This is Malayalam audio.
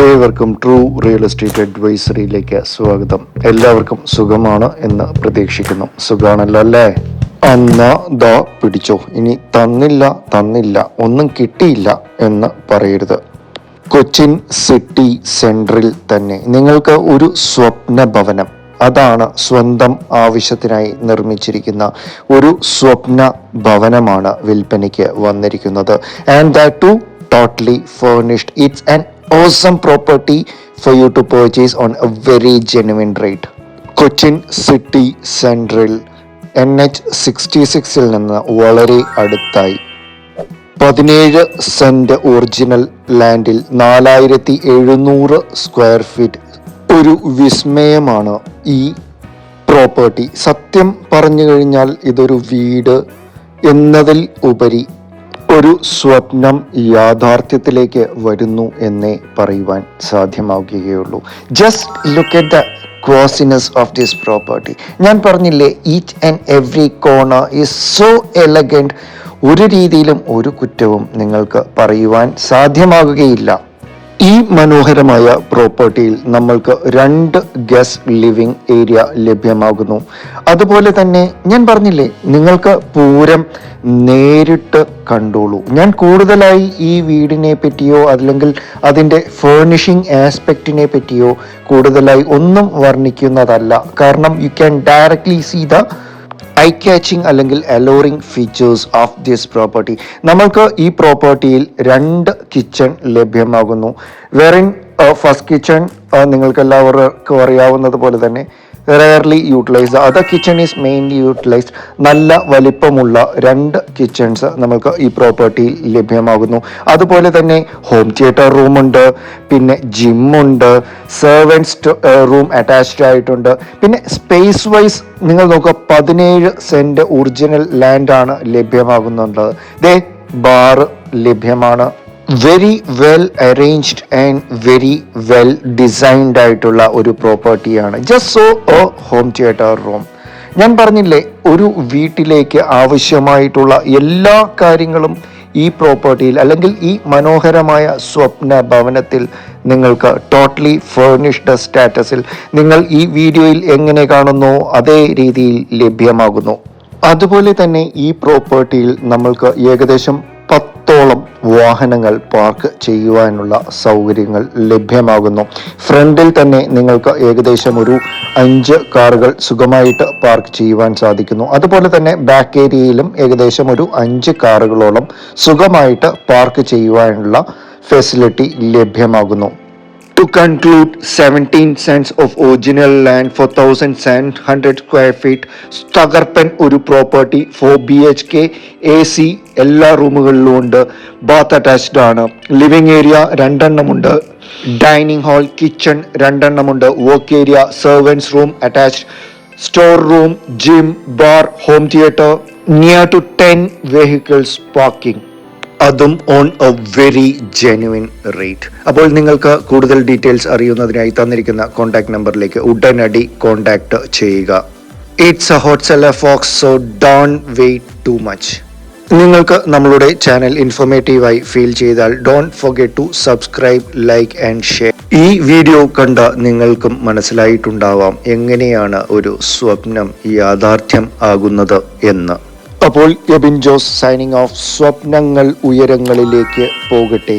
ഏവർക്കും ട്രൂ റിയൽ എസ്റ്റേറ്റ് അഡ്വൈസറിയിലേക്ക് സ്വാഗതം. എല്ലാവർക്കും സുഖമാണ് എന്ന് പ്രതീക്ഷിക്കുന്നു. സുഖാണല്ലോ അല്ലേ? അന്നാ ദാ പിടിച്ചോ, ഇനി തന്നില്ല ഒന്നും കിട്ടിയില്ല എന്ന് പറയരുത്. കൊച്ചിൻ സിറ്റി സെൻട്രൽ തന്നെ നിങ്ങൾക്ക് ഒരു സ്വപ്ന ഭവനം, അതാണ് സ്വന്തം ആവശ്യത്തിനായി നിർമ്മിച്ചിരിക്കുന്ന ഒരു സ്വപ്ന ഭവനമാണ് വിൽപ്പനയ്ക്ക് വന്നിരിക്കുന്നത്. And that too totally furnished. It's an awesome property for you to purchase on a very genuine rate. Cochin city central NH66 നിന്ന് വളരെ അടുത്തായി 17 സെന്റ് ഒറിജിനൽ ലാൻഡിൽ 4700 സ്ക്വയർ ഫീറ്റ്. ഒരു വിസ്മയമാണ് ഈ പ്രോപ്പർട്ടി. സത്യം പറഞ്ഞു കഴിഞ്ഞാൽ ഇതൊരു വീട് എന്നതിൽ ഉപരി ഒരു സ്വപ്നം യാഥാർത്ഥ്യത്തിലേക്ക് വരുന്നു എന്നേ പറയുവാൻ സാധ്യമാവുകയുള്ളൂ. Just look at the glossiness of this property. ഞാൻ പറഞ്ഞില്ലേ, each and every corner is so elegant. ഒരു രീതിയിലും ഒരു കുറ്റവും നിങ്ങൾക്ക് പറയുവാൻ സാധ്യമാകുകയില്ല. ഈ മനോഹരമായ പ്രോപ്പർട്ടിയിൽ നമ്മൾക്ക് 2 ഗസ്റ്റ് ലിവിംഗ് ഏരിയ ലഭ്യമാകുന്നു. അതുപോലെ തന്നെ ഞാൻ പറഞ്ഞില്ലേ, നിങ്ങൾക്ക് പൂരം നേരിട്ട് കണ്ടോളൂ. ഞാൻ കൂടുതലായി ഈ വീടിനെ പറ്റിയോ അല്ലെങ്കിൽ അതിൻ്റെ ഫേർണിഷിംഗ് ആസ്പെക്റ്റിനെ പറ്റിയോ കൂടുതലായി ഒന്നും വർണ്ണിക്കുന്നതല്ല. കാരണം you can directly see the eye catching അല്ലെങ്കിൽ alluring features of this property. നമ്മൾക്ക് ഈ പ്രോപ്പർട്ടിയിൽ 2 കിച്ചൺ ലഭ്യമാകുന്നു. വെറിൻ ഫസ്റ്റ് കിച്ചൺ നിങ്ങൾക്ക് എല്ലാവർക്കും അറിയാവുന്നത് പോലെ തന്നെ rarely utilised. Other kitchen is mainly utilised. നല്ല വലിപ്പമുള്ള 2 കിച്ചൺസ് നമുക്ക് ഈ പ്രോപ്പർട്ടിയിൽ ലഭ്യമാകുന്നു. അതുപോലെ തന്നെ ഹോം തിയേറ്റർ റൂമുണ്ട്, പിന്നെ ജിമ്മുണ്ട്, സെർവൻസ് റൂം അറ്റാച്ച്ഡ് ആയിട്ടുണ്ട്. പിന്നെ സ്പേസ് വൈസ് നിങ്ങൾ നോക്കുക, 17 സെന്റ് ഒറിജിനൽ ലാൻഡാണ് ലഭ്യമാകുന്നുണ്ട്. ദേ ബാർ ലഭ്യമാണ്. Very well arranged and very well designed ആയിട്ടുള്ള ഒരു പ്രോപ്പർട്ടിയാണ്. Just so A home theatre room. ഞാൻ പറഞ്ഞില്ലേ, ഒരു വീട്ടിലേക്ക് ആവശ്യമായിട്ടുള്ള എല്ലാ കാര്യങ്ങളും ഈ പ്രോപ്പർട്ടിയിൽ അല്ലെങ്കിൽ ഈ മനോഹരമായ സ്വപ്ന ഭവനത്തിൽ നിങ്ങൾക്ക് ടോട്ടലി ഫേർണിഷ്ഡ് സ്റ്റാറ്റസിൽ നിങ്ങൾ ഈ വീഡിയോയിൽ എങ്ങനെ കാണുന്നു അതേ രീതിയിൽ ലഭ്യമാകുന്നു. അതുപോലെ തന്നെ ഈ പ്രോപ്പർട്ടിയിൽ നമ്മൾക്ക് ഏകദേശം 10ഓളം വാഹനങ്ങൾ പാർക്ക് ചെയ്യുവാനുള്ള സൗകര്യങ്ങൾ ലഭ്യമാകുന്നു. ഫ്രണ്ടിൽ തന്നെ നിങ്ങൾക്ക് ഏകദേശം ഒരു 5 കാറുകൾ സുഖമായിട്ട് പാർക്ക് ചെയ്യുവാൻ സാധിക്കുന്നു. അതുപോലെ തന്നെ ബാക്ക് ഏരിയയിലും ഏകദേശം ഒരു 5 കാറുകളോളം സുഖമായിട്ട് പാർക്ക് ചെയ്യുവാനുള്ള ഫെസിലിറ്റി ലഭ്യമാകുന്നു. To conclude, 17 cents of original land for 1700 square feet. തകർപ്പൻ ഒരു പ്രോപ്പർട്ടി. 4 BHK, AC എല്ലാ റൂമുകളിലും ഉണ്ട്. ബാത്ത് അറ്റാച്ച്ഡ് ആണ്. ലിവിംഗ് ഏരിയ 2 എണ്ണമുണ്ട്. ഡൈനിങ് ഹാൾ, കിച്ചൺ 2 എണ്ണമുണ്ട്. Work area, servants room attached, store room, gym, bar, home theatre, near to 10 vehicles parking. അതും on a very genuine rate. അപ്പോൾ നിങ്ങൾക്ക് കൂടുതൽ ഡീറ്റെയിൽസ് അറിയുന്നതിനായി തന്നിരിക്കുന്ന കോൺടാക്ട് നമ്പറിലേക്ക് ഉടനടി കോൺടാക്ട് ചെയ്യുക. It's a hot seller folks, so don't wait too much. നിങ്ങൾക്ക് നമ്മളുടെ ചാനൽ ഇൻഫോർമേറ്റീവായി ഫീൽ ചെയ്താൽ don't forget to subscribe, like and share. ഈ വീഡിയോ കണ്ട നിങ്ങൾക്കും മനസ്സിലായിട്ടുണ്ടാവാം എങ്ങനെയാണ് ഒരു സ്വപ്നം യാഥാർത്ഥ്യം ആകുന്നത് എന്ന്. അപ്പോൾ എബിൻ ജോസ് സൈനിങ് ഓഫ്. സ്വപ്നങ്ങൾ ഉയരങ്ങളിലേക്ക് പോകട്ടെ.